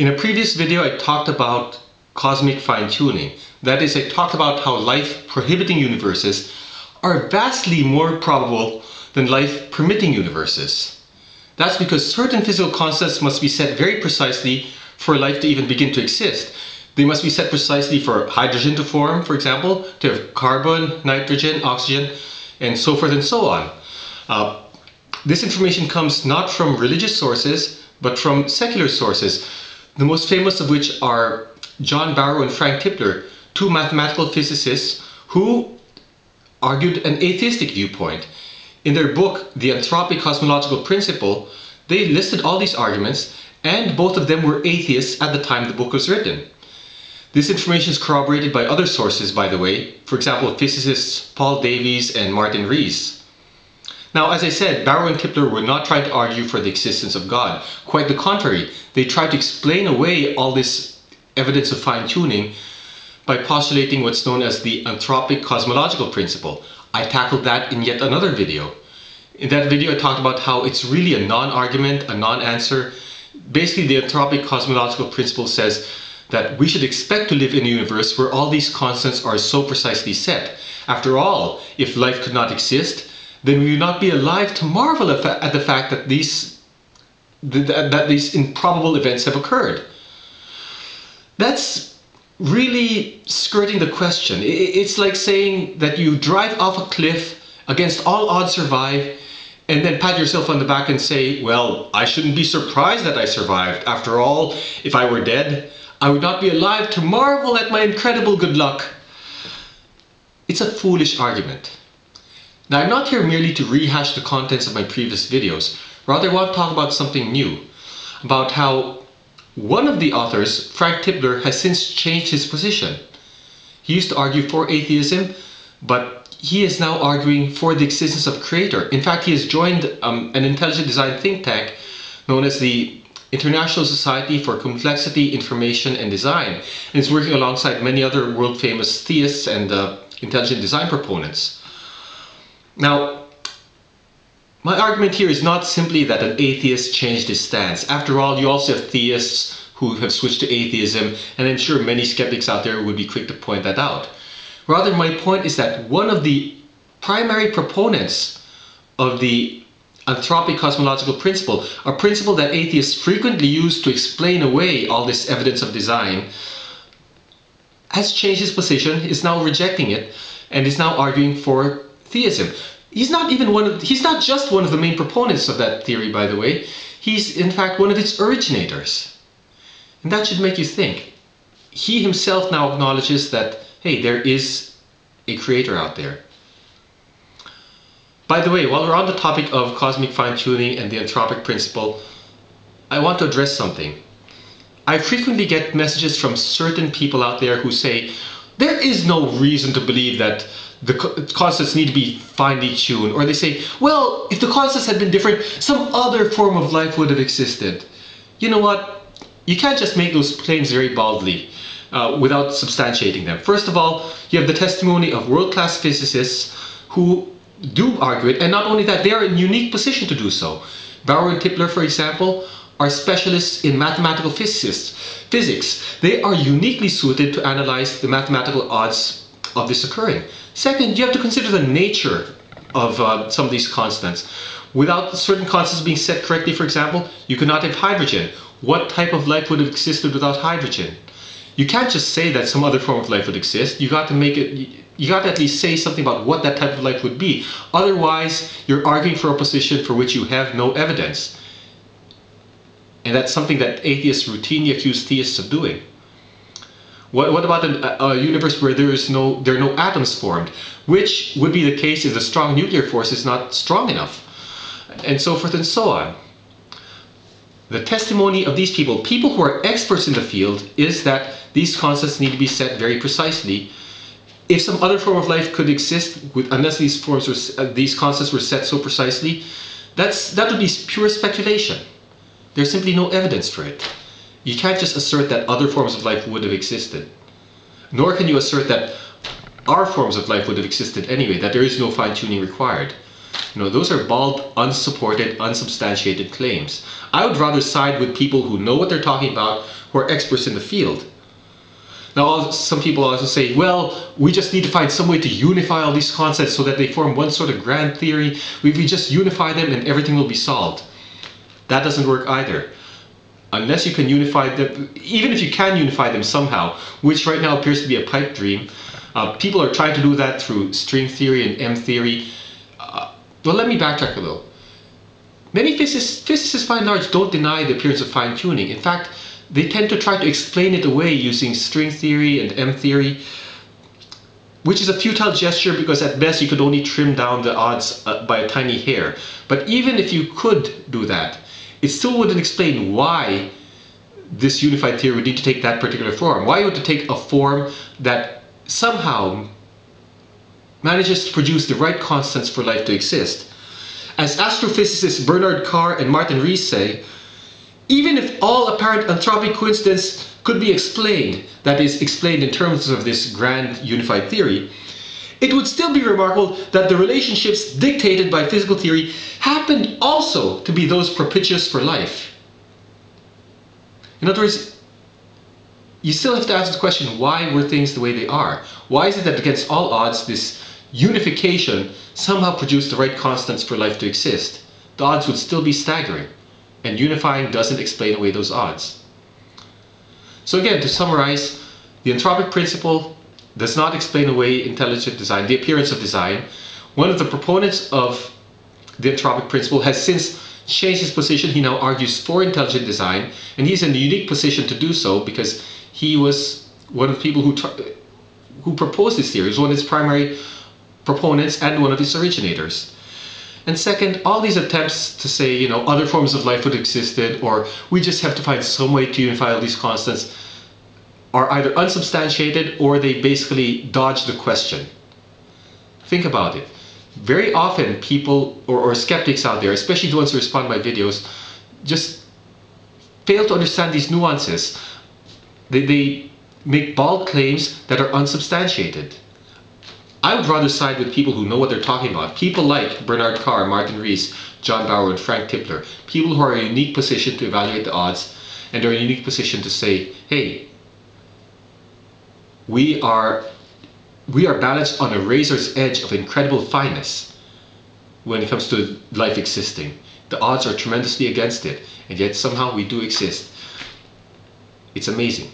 In a previous video, I talked about cosmic fine-tuning. That is, I talked about how life-prohibiting universes are vastly more probable than life-permitting universes. That's because certain physical constants must be set very precisely for life to even begin to exist. They must be set precisely for hydrogen to form, for example, to have carbon, nitrogen, oxygen, and so forth and so on. This information comes not from religious sources, but from secular sources, the most famous of which are John Barrow and Frank Tipler, two mathematical physicists who argued an atheistic viewpoint. In their book, The Anthropic Cosmological Principle, they listed all these arguments, and both of them were atheists at the time the book was written. This information is corroborated by other sources, by the way, for example, physicists Paul Davies and Martin Rees. Now, as I said, Barrow and Tipler were not trying to argue for the existence of God. Quite the contrary, they tried to explain away all this evidence of fine-tuning by postulating what's known as the anthropic cosmological principle. I tackled that in yet another video. In that video, I talked about how it's really a non-argument, a non-answer. Basically, the anthropic cosmological principle says that we should expect to live in a universe where all these constants are so precisely set. After all, if life could not exist, then we would not be alive to marvel at the fact that these improbable events have occurred. That's really skirting the question. It's like saying that you drive off a cliff, against all odds survive, and then pat yourself on the back and say, well, I shouldn't be surprised that I survived. After all, if I were dead, I would not be alive to marvel at my incredible good luck. It's a foolish argument. Now, I'm not here merely to rehash the contents of my previous videos. Rather, I want to talk about something new, about how one of the authors, Frank Tipler, has since changed his position. He used to argue for atheism, but he is now arguing for the existence of a creator. In fact, he has joined an intelligent design think tank known as the International Society for Complexity, Information and Design, and is working alongside many other world-famous theists and intelligent design proponents. Now, my argument here is not simply that an atheist changed his stance. After all, you also have theists who have switched to atheism, and I'm sure many skeptics out there would be quick to point that out. Rather, my point is that one of the primary proponents of the anthropic cosmological principle, a principle that atheists frequently use to explain away all this evidence of design, has changed his position, is now rejecting it, and is now arguing for theism. He's not just one of the main proponents of that theory, by the way. He's in fact one of its originators. And that should make you think. He himself now acknowledges that, hey, there is a creator out there. By the way, while we're on the topic of cosmic fine-tuning and the anthropic principle, I want to address something. I frequently get messages from certain people out there who say, there is no reason to believe that the constants need to be finely tuned. Or they say, well, if the constants had been different, some other form of life would have existed. You know what? You can't just make those claims very baldly without substantiating them. First of all, you have the testimony of world-class physicists who do argue it, and not only that, they are in a unique position to do so. Barrow and Tipler, for example, are specialists in mathematical physics. They are uniquely suited to analyze the mathematical odds of this occurring. Second, you have to consider the nature of some of these constants. Without certain constants being set correctly, for example, you could not have hydrogen. What type of life would have existed without hydrogen? You can't just say that some other form of life would exist. You got to at least say something about what that type of life would be. Otherwise, you're arguing for a position for which you have no evidence. And that's something that atheists routinely accuse theists of doing. What about a universe where there are no atoms formed? Which would be the case if the strong nuclear force is not strong enough? And so forth and so on. The testimony of these people who are experts in the field, is that these constants need to be set very precisely. If some other form of life could exist, unless these constants were set so precisely, that would be pure speculation. There's simply no evidence for it. You can't just assert that other forms of life would have existed. Nor can you assert that our forms of life would have existed anyway, that there is no fine-tuning required. Those are bald, unsupported, unsubstantiated claims. I would rather side with people who know what they're talking about, who are experts in the field. Now, some people also say, well, we just need to find some way to unify all these concepts so that they form one sort of grand theory. We just unify them and everything will be solved. That doesn't work either. Unless you can unify them, even if you can unify them somehow, which right now appears to be a pipe dream, people are trying to do that through string theory and M theory. Well, let me backtrack a little. Many physicists by and large don't deny the appearance of fine-tuning. In fact, they tend to try to explain it away using string theory and M theory, which is a futile gesture because at best you could only trim down the odds by a tiny hair. But even if you could do that, it still wouldn't explain why this unified theory would need to take that particular form. Why would it take a form that somehow manages to produce the right constants for life to exist? As astrophysicists Bernard Carr and Martin Rees say, even if all apparent anthropic coincidence could be explained, that is, explained in terms of this grand unified theory, it would still be remarkable that the relationships dictated by physical theory happened also to be those propitious for life. In other words, you still have to ask the question, why were things the way they are? Why is it that against all odds this unification somehow produced the right constants for life to exist? The odds would still be staggering, and unifying doesn't explain away those odds. So again, to summarize, the anthropic principle does not explain away intelligent design, the appearance of design. One of the proponents of the anthropic principle has since changed his position. He now argues for intelligent design, and he's in a unique position to do so because he was one of the people who proposed this theory. He was one of its primary proponents and one of its originators. And second, all these attempts to say, other forms of life would have existed, or we just have to find some way to unify all these constants, are either unsubstantiated or they basically dodge the question. Think about it. Very often people or skeptics out there, especially the ones who respond to my videos, just fail to understand these nuances. They make bald claims that are unsubstantiated. I would rather side with people who know what they're talking about. People like Bernard Carr, Martin Rees, John Bauer, and Frank Tipler. People who are in a unique position to evaluate the odds, and they're in a unique position to say, hey, we are balanced on a razor's edge of incredible fineness when it comes to life existing. The odds are tremendously against it, and yet somehow we do exist. It's amazing.